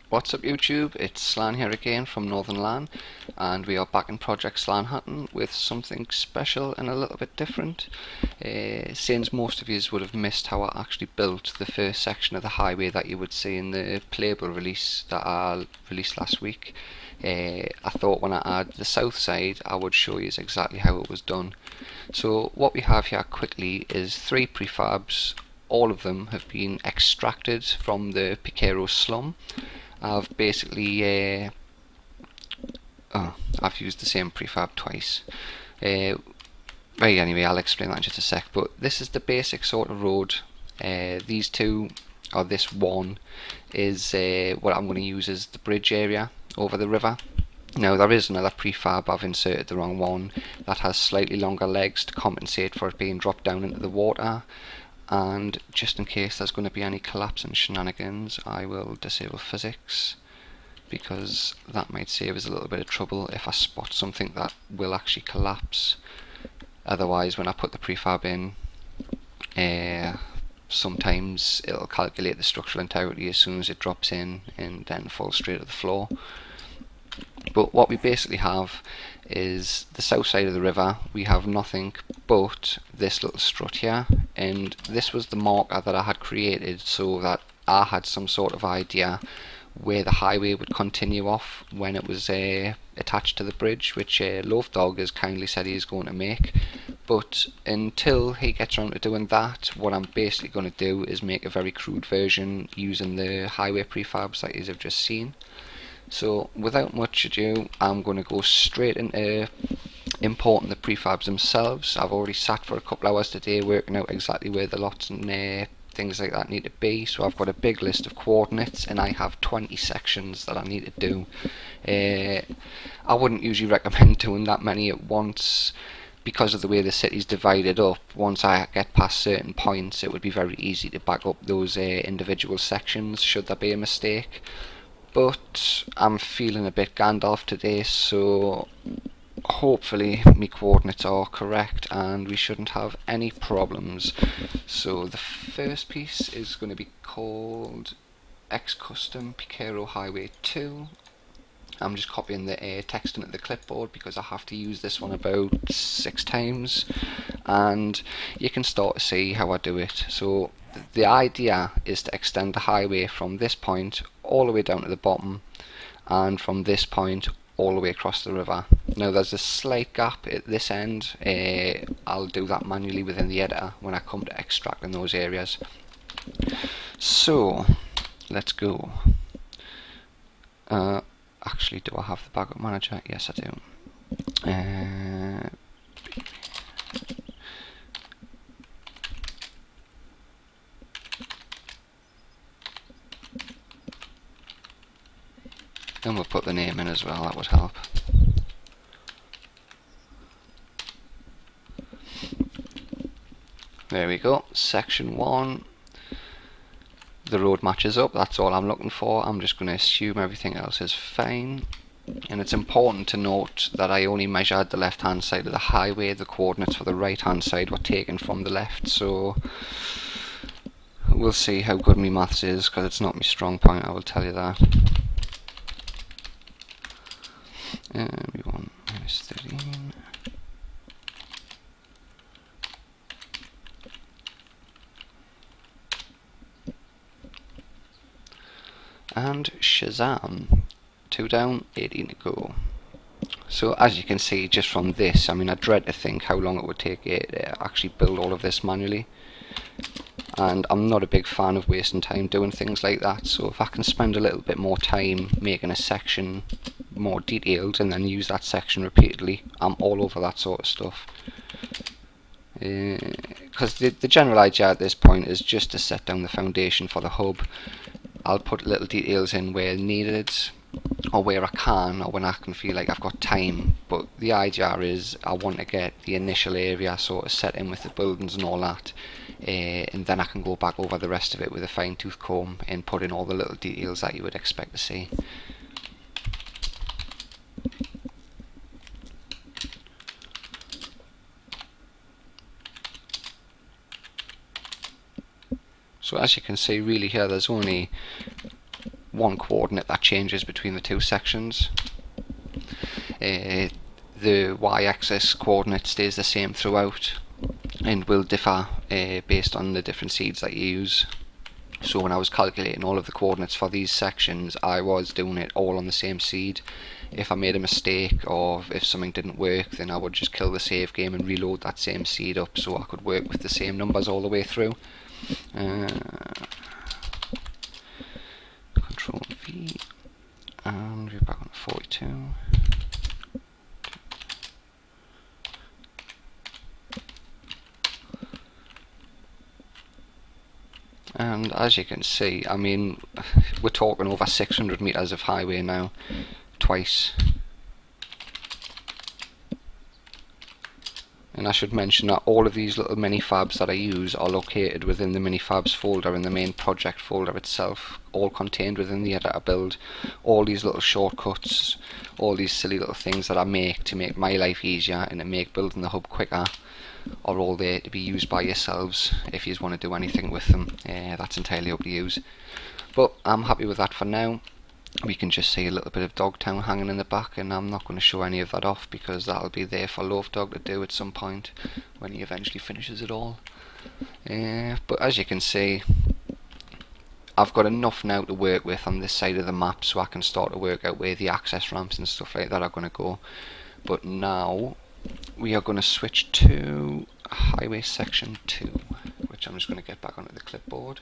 What's up YouTube, it's Slaan here again from Northern Lan, and we are back in Project Slaanhatten with something special and a little bit different. Since most of you would have missed how I actually built the first section of the highway that you would see in the playable release that I released last week, I thought when I add the south side I would show you exactly how it was done. So what we have here quickly is 3 prefabs. All of them have been extracted from the Pikero slum. I've basically I've used the same prefab twice. Right, anyway, I'll explain that in just a sec. But this is the basic sort of road. These two, or this one, is what I'm going to use as the bridge area over the river. Now there is another prefab, I've inserted the wrong one, that has slightly longer legs to compensate for it being dropped down into the water. And just in case there's going to be any collapse and shenanigans, I will disable physics, because that might save us a little bit of trouble if I spot something that will actually collapse. Otherwise, when I put the prefab in, sometimes it'll calculate the structural integrity as soon as it drops in and then falls straight to the floor. But what we basically have is the south side of the river. We have nothing but this little strut here, and this was the marker that I had created so that I had some sort of idea where the highway would continue off when it was attached to the bridge, which Loaf Dog has kindly said he's going to make. But until he gets around to doing that, what I'm basically going to do is make a very crude version using the highway prefabs that you have just seen. So without much ado, I'm going to go straight into importing the prefabs themselves. I've already sat for a couple hours today working out exactly where the lots and things like that need to be. So I've got a big list of coordinates and I have 20 sections that I need to do. I wouldn't usually recommend doing that many at once because of the way the city's divided up. Once I get past certain points, it would be very easy to back up those individual sections should there be a mistake. But I'm feeling a bit Gandalf today, so hopefully my coordinates are correct and we shouldn't have any problems. So the first piece is going to be called X Custom Pikero Highway 2. I'm just copying the text into the clipboard because I have to use this one about 6 times, and you can start to see how I do it. So the idea is to extend the highway from this point all the way down to the bottom, and from this point all the way across the river. Now there's a slight gap at this end. I'll do that manually within the editor when I come to extracting those areas. So let's go. Actually, do I have the backup manager? Yes, I do. And we'll put the name in as well, that would help. There we go, section 1. The road matches up, that's all I'm looking for. I'm just going to assume everything else is fine. And it's important to note that I only measured the left hand side of the highway. The coordinates for the right hand side were taken from the left, so we'll see how good my maths is, because it's not my strong point, I will tell you that. We want -13. And Shazam, 2 down, 18 to go. So as you can see just from this, I mean, I dread to think how long it would take it to actually build all of this manually. And I'm not a big fan of wasting time doing things like that, so if I can spend a little bit more time making a section more detailed and then use that section repeatedly, I'm all over that sort of stuff. Because the general idea at this point is just to set down the foundation for the hub. I'll put little details in where needed, or where I can, or when I can feel like I've got time. But the idea is I want to get the initial area sort of set in with the buildings and all that, and then I can go back over the rest of it with a fine-tooth comb and put in all the little details that you would expect to see. So as you can see, really here there's only one coordinate that changes between the two sections. The y-axis coordinate stays the same throughout and will differ based on the different seeds that you use. So when I was calculating all of the coordinates for these sections, I was doing it all on the same seed. If I made a mistake or if something didn't work, then I would just kill the save game and reload that same seed up so I could work with the same numbers all the way through. Control V, and we're back on 42. And as you can see, I mean, we're talking over 600 meters of highway now, twice. And I should mention that all of these little minifabs that I use are located within the minifabs folder in the main project folder itself, all contained within the editor build. All these little shortcuts, all these silly little things that I make to make my life easier and to make building the hub quicker are all there to be used by yourselves. If you want to do anything with them, that's entirely up to you. But I'm happy with that for now. We can just see a little bit of Dogtown hanging in the back, and I'm not going to show any of that off because that'll be there for Loaf Dog to do at some point when he eventually finishes it all. But as you can see, I've got enough now to work with on this side of the map, so I can start to work out where the access ramps and stuff like that are going to go. But now we are going to switch to Highway Section 2, which I'm just going to get back onto the clipboard.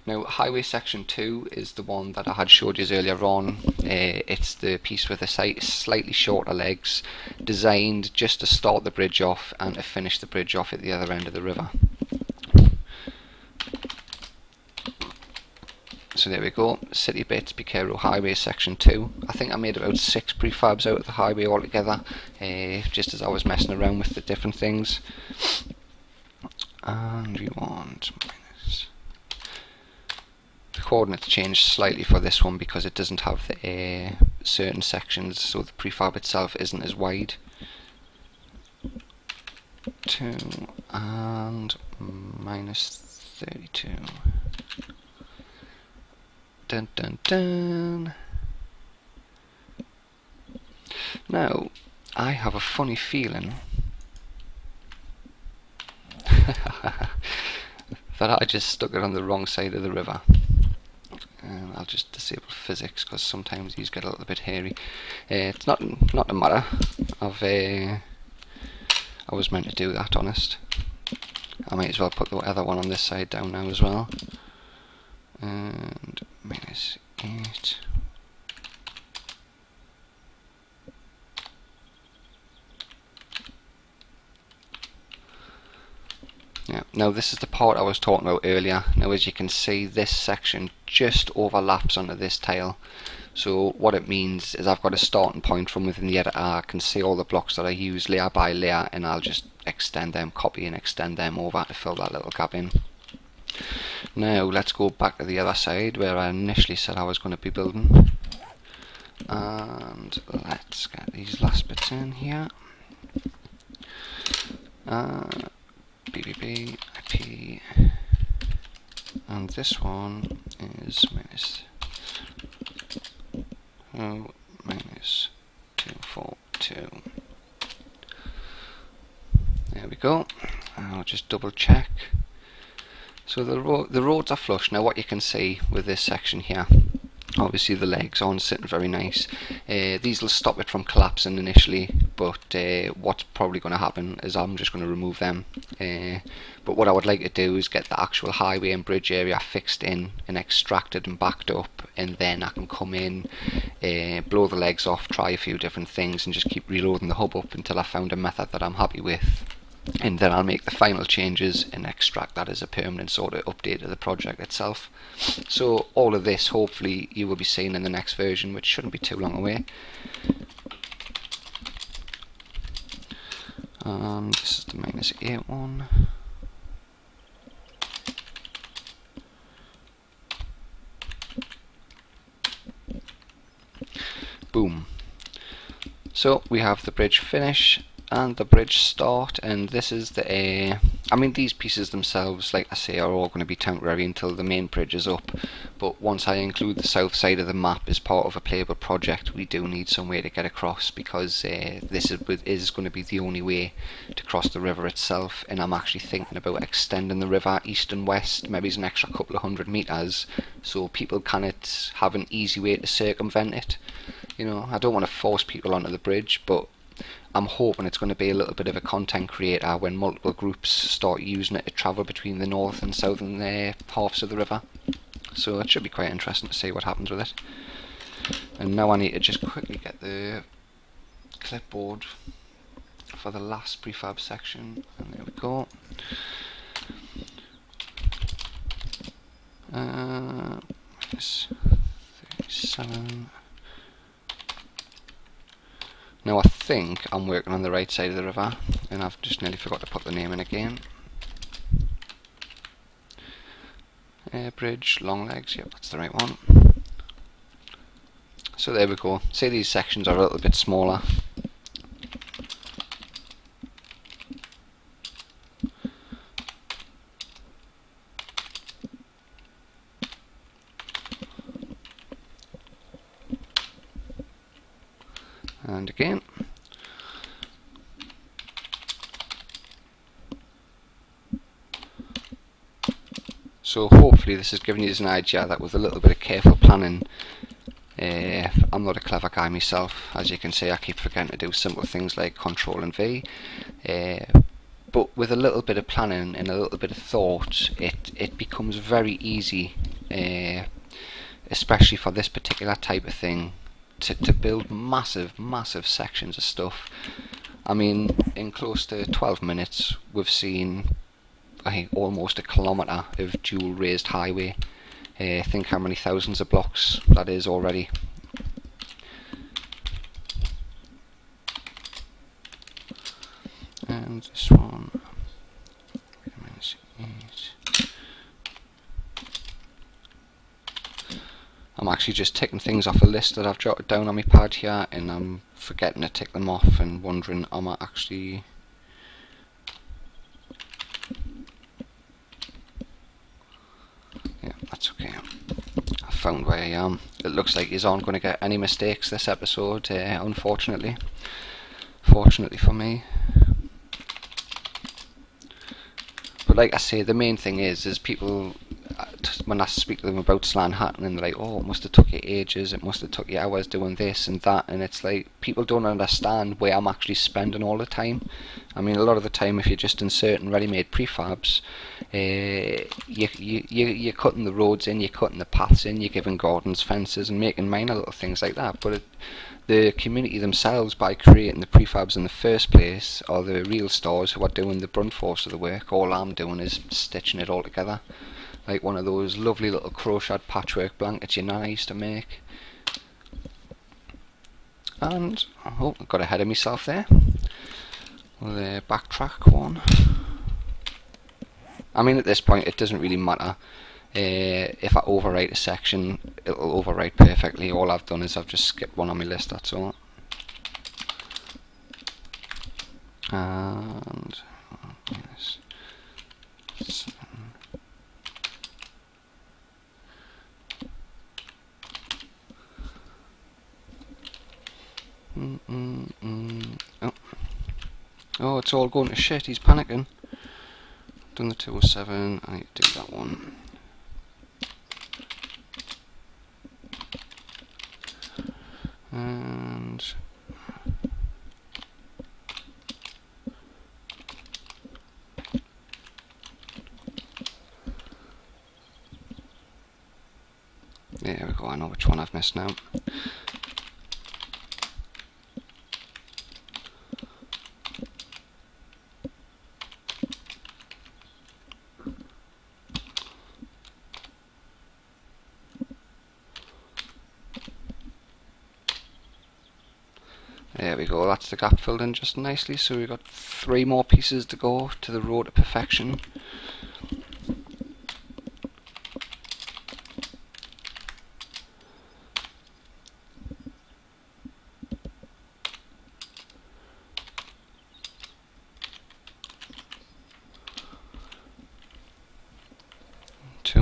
Now, Highway Section 2 is the one that I had showed you earlier on. It's the piece with the slightly shorter legs, designed just to start the bridge off and to finish the bridge off at the other end of the river. So there we go, City Bits, Pikero, Highway Section 2. I think I made about 6 prefabs out of the highway altogether, just as I was messing around with the different things. And we want minus. The coordinates changed slightly for this one because it doesn't have the certain sections, so the prefab itself isn't as wide. 2 and minus 32. Dun dun dun. Now, I have a funny feeling that I just stuck it on the wrong side of the river. And I'll just disable physics because sometimes these get a little bit hairy. It's not a matter of I was meant to do that, honest. I might as well put the other one on this side down now as well. And minus 8. Yeah, now this is the part I was talking about earlier. Now as you can see, this section just overlaps onto this tile. So what it means is I've got a starting point from within the editor. I can see all the blocks that I use layer by layer, and I'll just extend them, copy and extend them over to fill that little gap in. Now let's go back to the other side where I initially said I was going to be building, and let's get these last bits in here. BBB, IP, and this one is minus 242. There we go. I'll just double check. So the roads are flush. Now what you can see with this section here, obviously the legs aren't sitting very nice. These will stop it from collapsing initially, but what's probably going to happen is I'm just going to remove them. But what I would like to do is get the actual highway and bridge area fixed in and extracted and backed up, and then I can come in, blow the legs off, try a few different things, and just keep reloading the hub up until I found a method that I'm happy with. And then I'll make the final changes and extract that as a permanent sort of update to the project itself. So all of this hopefully you will be seeing in the next version, which shouldn't be too long away. This is the minus 8 one. Boom. So we have the bridge finish and the bridge start, and this is the I mean, these pieces themselves, like I say, are all going to be temporary until the main bridge is up. But once I include the south side of the map as part of a playable project, we do need some way to get across, because this is going to be the only way to cross the river itself. And I'm actually thinking about extending the river east and west, maybe it's an extra couple of 100 meters, so people can have an easy way to circumvent it. You know, I don't want to force people onto the bridge, but I'm hoping it's going to be a little bit of a content creator when multiple groups start using it to travel between the north and southern halves of the river. So it should be quite interesting to see what happens with it. And now I need to just quickly get the clipboard for the last prefab section, and there we go. Yes, 37. Now I think I'm working on the right side of the river, and I've just nearly forgot to put the name in again. Bridge, long legs, yep, that's the right one. So there we go. Say these sections are a little bit smaller. And again. So hopefully this has given you an idea that with a little bit of careful planning, I'm not a clever guy myself, as you can see. I keep forgetting to do simple things like Control and V, but with a little bit of planning and a little bit of thought, it becomes very easy, especially for this particular type of thing, to build massive sections of stuff. I mean, in close to 12 minutes we've seen, I think, almost a kilometre of dual raised highway. Think how many thousands of blocks that is already. And this one, I'm actually just ticking things off a list that I've jotted down on my pad here, and I'm forgetting to tick them off and wondering, am I actually... Yeah, that's okay. I found where I am. It looks like you aren't going to get any mistakes this episode, unfortunately. Fortunately for me. But like I say, the main thing is people, when I speak to them about Slaanhatten, and they're like, oh, it must have took you ages, it must have took you hours doing this and that, and it's like, people don't understand where I'm actually spending all the time. I mean, a lot of the time, if you're just inserting ready-made prefabs, you're cutting the roads in, you're cutting the paths in, you're giving gardens fences and making minor little things like that, but the community themselves, by creating the prefabs in the first place, are the real stars who are doing the brunt force of the work. All I'm doing is stitching it all together, like one of those lovely little crocheted patchwork blankets your nana used to make. And, oh, I got ahead of myself there. We'll backtrack one. I mean, at this point it doesn't really matter. If I overwrite a section, it'll overwrite perfectly. All I've done is I've just skipped one on my list, that's all. And yes. Oh. Oh, it's all going to shit, he's panicking. Done the 207, I need to do that one. And there we go, I know which one I've missed now. There we go, that's the gap filled in just nicely, so we've got 3 more pieces to go to the road to perfection.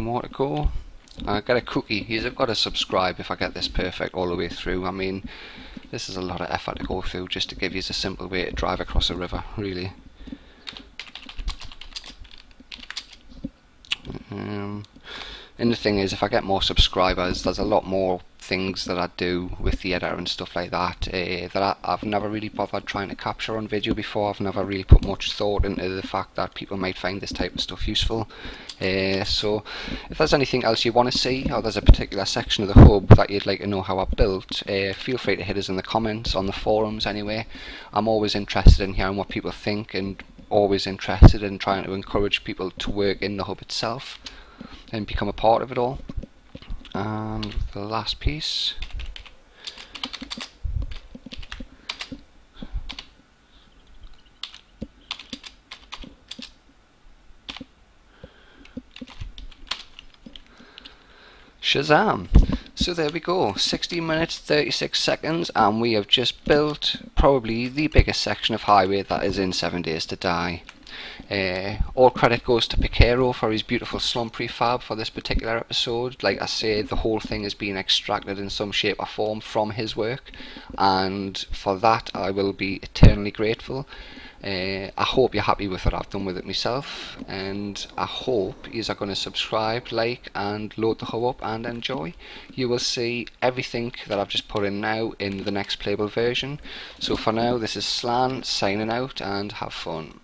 2 more to go. I get a cookie. You've got to subscribe if I get this perfect all the way through. I mean, this is a lot of effort to go through just to give you a simple way to drive across a river, really. And the thing is, if I get more subscribers, there's a lot more things that I do with the editor and stuff like that that I've never really bothered trying to capture on video before. I've never really put much thought into the fact that people might find this type of stuff useful. So if there's anything else you want to see, or there's a particular section of the hub that you'd like to know how I built, feel free to hit us in the comments on the forums anyway. I'm always interested in hearing what people think, and always interested in trying to encourage people to work in the hub itself and become a part of it all. And the last piece, Shazam! So there we go, 60 minutes 36 seconds, and we have just built probably the biggest section of highway that is in 7 Days to Die. All credit goes to Pikero for his beautiful slum prefab for this particular episode. Like I say, the whole thing is being extracted in some shape or form from his work, and for that I will be eternally grateful. I hope you're happy with what I've done with it myself, and I hope you are going to subscribe, like and load the hub up and enjoy. You will see everything that I've just put in now in the next playable version. So for now, this is Slaan signing out, and have fun.